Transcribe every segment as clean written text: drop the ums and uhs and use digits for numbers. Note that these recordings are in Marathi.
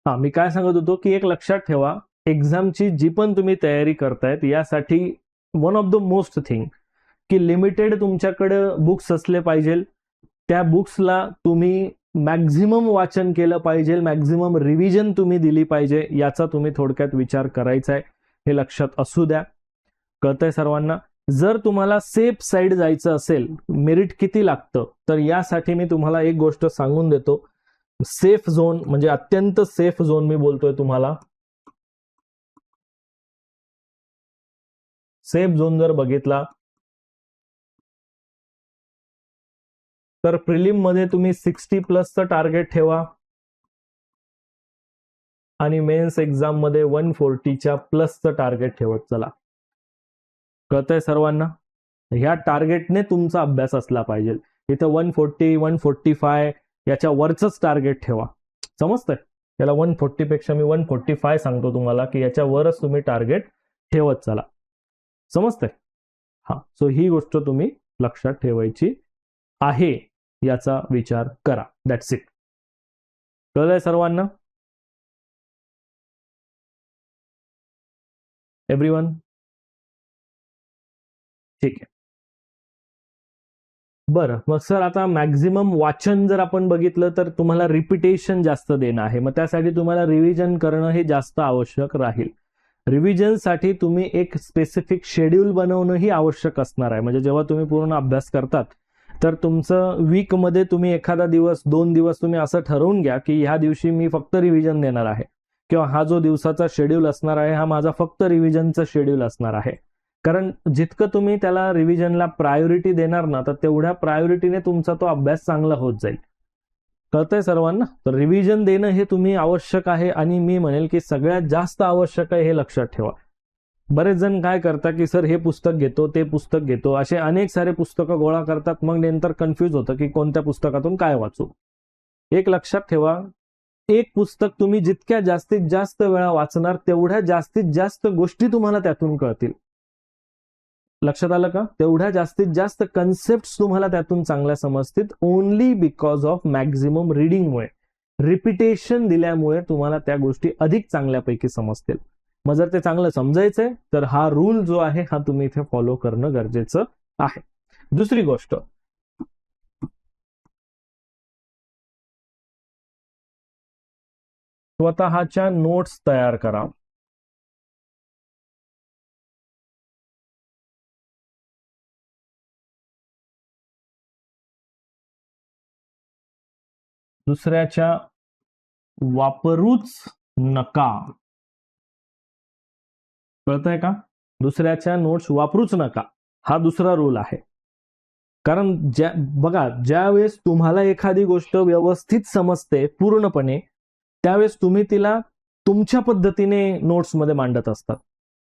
हा, मी काय सांगत होतो की एक लक्षात ठेवा, एक्झामची जी पण तुम्ही तयारी करतायत यासाठी one of the most thing की लिमिटेड तुमच्याकडे बुक्स असले पाहिजे. त्या बुक्सला तुम्ही मॅक्झिमम वाचन केलं पाहिजे, मॅक्झिमम रिव्हिजन तुम्ही दिली पाहिजे, याचा तुम्ही थोडक्यात विचार करायचा आहे. हे लक्षात असू द्या. कळतंय सर्वांना? जर तुम्हाला सेफ साईड जायचं असेल, मेरिट किती लागतं, तर यासाठी मी तुम्हाला एक गोष्ट सांगून देतो. सेफ झोन म्हणजे अत्यंत सेफ झोन मी बोलतोय तुम्हाला. सेफ झोन जर बघितला तर प्रिलिम मध्ये तुम्ही 60 प्लसचं टार्गेट ठेवा आणि मेन्स एक्झाम मध्ये 140च्या प्लसचं टार्गेट ठेवत चला. कळतंय सर्वांना? ह्या टार्गेटने तुमचा अभ्यास असला पाहिजे. इथं 140 145 याच्या वरचंच टार्गेट ठेवा. समजतंय? याला 140 पेक्षा मी 145 सांगतो तुम्हाला की याच्या वरच तुम्ही टार्गेट ठेवत चला. समजतंय? हा, सो ही गोष्ट तुम्ही लक्षात ठेवायची आहे, याचा विचार करा. That's it. कळलंय सर्वांना? एव्हरीवन? ठीक आहे. बरं, मग सर आता मॅक्झिमम वाचन जर आपण बघितलं तर तुम्हाला रिपिटेशन जास्त देणं आहे, मग त्यासाठी तुम्हाला रिव्हिजन करणं हे जास्त आवश्यक राहील. रिव्हिजनसाठी तुम्ही एक स्पेसिफिक शेड्यूल बनवणंही आवश्यक असणार आहे. म्हणजे जेव्हा तुम्ही पूर्ण अभ्यास करतात तर तुमचं वीकमध्ये तुम्ही एखादा दिवस 2 दिवस तुम्ही असं ठरवून घ्या की ह्या दिवशी मी फक्त रिव्हिजन देणार आहे, किंवा हा जो दिवसाचा शेड्यूल असणार आहे हा माझा फक्त रिव्हिजनचा शेड्यूल असणार आहे. कारण जितकं तुम्ही त्याला रिव्हिजनला प्रायोरिटी देणार ना, तर तेवढ्या प्रायोरिटीने तुमचा तो अभ्यास चांगला होत जाईल. कळतंय सर्वांना? तर रिव्हिजन देणं हे तुम्ही आवश्यक आहे, आणि मी म्हणेल की सगळ्यात जास्त आवश्यक आहे हे लक्षात ठेवा. बरेच जण काय करतात की सर हे पुस्तक घेतो, ते पुस्तक घेतो, असे अनेक सारे पुस्तकं गोळा करतात, मग नंतर कन्फ्यूज होतं की कोणत्या पुस्तकातून काय वाचू. एक लक्षात ठेवा, एक पुस्तक तुम्ही जितक्या जास्तीत जास्त वेळा वाचणार तेवढ्या जास्तीत जास्त गोष्टी तुम्हाला त्यातून कळतील. लक्षात आलं का? तेवढ्या जास्तीत जास्त कन्सेप्ट तुम्हाला त्यातून चांगल्या समजतील, ओनली बिकॉज ऑफ मॅक्झिमम रिडिंगमुळे, रिपिटेशन दिल्यामुळे तुम्हाला त्या गोष्टी अधिक चांगल्यापैकी समजतील. मग जर ते चांगलं समजायचंय तर हा रूल जो आहे हा तुम्ही इथे फॉलो करणं गरजेचं आहे. दुसरी गोष्ट, स्वतःच्या नोट्स तयार करा. दुसऱ्याच्या वापरूच नका. कळतंय का? दुसऱ्याच्या नोट्स वापरूच नका, हा दुसरा रूल आहे. कारण बघा, ज्यावेळेस तुम्हाला एखादी गोष्ट व्यवस्थित समजते पूर्णपणे, त्यावेळेस तुम्ही तिला तुमच्या पद्धतीने नोट्समध्ये मांडत असतात.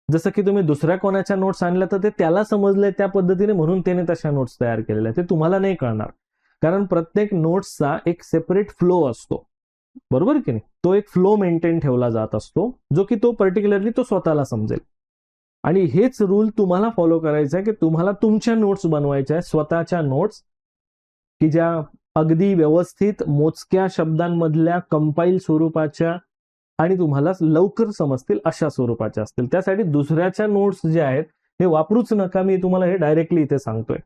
जसं की तुम्ही दुसऱ्या कोणाच्या नोट्स आणल्या तर ते त्याला समजलंय त्या पद्धतीने म्हणून त्याने तशा नोट्स तयार केलेल्या, ते तुम्हाला नाही कळणार. कारण प्रत्येक नोट्सचा एक सेपरेट फ्लो असतो, बरोबर की नाही? तो एक फ्लो मेंटेन ठेवला जात असतो, जो की तो पर्टिक्युलरली तो स्वतःला समजेल. आणि हेच रूल तुम्हाला फॉलो करायचा आहे की तुम्हाला तुमच्या नोट्स बनवायच्या आहेत, स्वतःच्या नोट्स, की ज्या अगदी व्यवस्थित मोजक्या शब्दांमधल्या कंपाईल स्वरूपाच्या आणि तुम्हाला लवकर समजतील अशा स्वरूपाच्या असतील. त्यासाठी दुसऱ्याच्या नोट्स जे आहेत हे वापरूच नका. मी तुम्हाला हे डायरेक्टली इथे सांगतोय.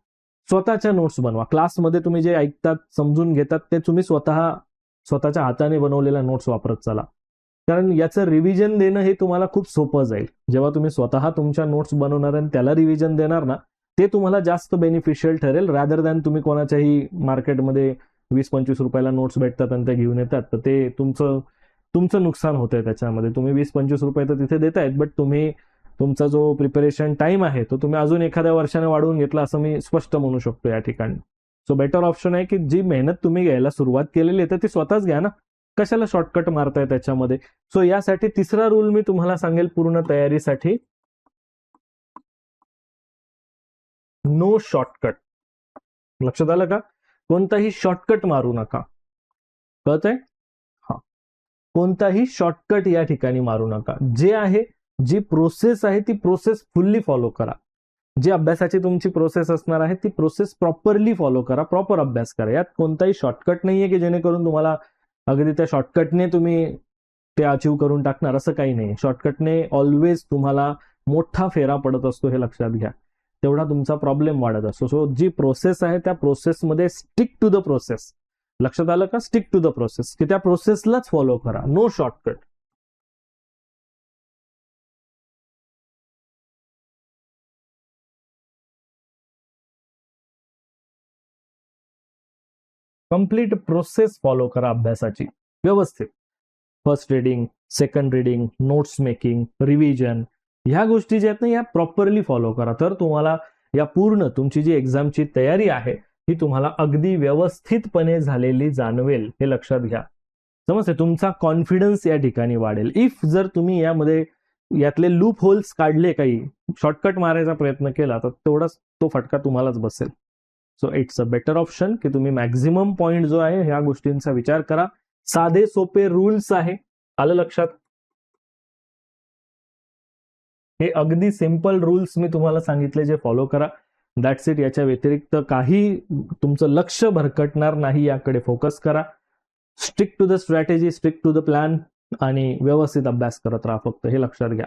स्वतःच्या नोट्स बनवा. क्लासमध्ये तुम्ही जे ऐकतात, समजून घेतात, ते तुम्ही स्वतःच्या हाताने बनवलेल्या नोट्स वापरत चला. कारण याचं रिव्हिजन देणं हे तुम्हाला खूप सोपं जाईल. जेव्हा तुम्ही स्वतः तुमच्या नोट्स बनवणार आणि त्याला रिव्हिजन देणार ना, ते तुम्हाला जास्त बेनिफिशियल ठरेल, रादर दॅन तुम्ही कोणाच्याही मार्केटमध्ये 20-25 रुपयाला नोट्स भेटतात आणि ते घेऊन येतात, तर ते तुमचं नुकसान होतंय त्याच्यामध्ये. तुम्ही 20-25 रुपये तर तिथे देतायत, बट तुम्ही तुमचा जो प्रिपरेशन टाइम आहे तो तुम्ही अजून एखाद्या वर्षाने वाढवून घेतला, असं मी स्पष्ट म्हणू शकतो या ठिकाणी. सो बेटर ऑप्शन आहे की जी मेहनत तुम्ही घ्यायला सुरुवात केलेली आहे तर ती स्वतःच घ्या ना, कशाला शॉर्टकट मारताय त्याच्यामध्ये. सो यासाठी तिसरा रूल मी तुम्हाला सांगेल पूर्ण तयारीसाठी, नो शॉर्टकट. लक्षात आलं का? कोणताही शॉर्टकट मारू नका. कळतंय? हा, कोणताही शॉर्टकट या ठिकाणी मारू नका. जे आहे, जी प्रोसेस आहे ती प्रोसेस फुल्ली फॉलो करा. जी अभ्यासाची तुमची प्रोसेस असणार आहे ती प्रोसेस प्रॉपरली फॉलो करा, प्रॉपर अभ्यास करा. यात कोणताही शॉर्टकट नाहीये की जेणेकरून तुम्हाला अगदी त्या शॉर्टकटने तुम्ही ते अचीव्ह करून टाकणार असं काही नाही. शॉर्टकटने ऑलवेज तुम्हाला मोठा फेरा पडत असतो, हे लक्षात घ्या. तेवढा तुमचा प्रॉब्लेम वाढत असतो. सो जी प्रोसेस आहे त्या प्रोसेसमध्ये स्टिक टू द प्रोसेस. लक्षात आलं का? स्टिक टू द प्रोसेस, की त्या प्रोसेसलाच फॉलो करा. No shortcut. Complete process follow करा अभ्यासाची व्यवस्थित. First reading, second reading, notes making, revision, ह्या गोष्टी ज्या आहेत ना, या प्रॉपरली फॉलो करा. तर तुम्हाला या पूर्ण तुमची जी एक्झामची तयारी आहे ही तुम्हाला अगदी व्यवस्थितपणे झालेली जाणवेल, हे लक्षात घ्या. समजते? तुमचा कॉन्फिडन्स या ठिकाणी वाढेल. इफ जर तुम्ही यामध्ये यातले लूप होल्स काढले, काही शॉर्टकट मारायचा प्रयत्न केला, तर तेवढाच तो फटका तुम्हालाच बसेल. So it's a better option की तुम्ही मॅक्झिमम पॉइंट जो आहे ह्या गोष्टींचा विचार करा. साधे सोपे रूल्स आहे. आलं लक्षात? हे अगदी सिंपल रूल्स मी तुम्हाला सांगितले, जे फॉलो करा. That's it. याच्या व्यतिरिक्त काही तुमचं लक्ष भरकटणार नाही, याकडे फोकस करा. Stick to the strategy, stick to the plan, आणि व्यवस्थित अभ्यास करत राहा फक्त, हे लक्षात घ्या.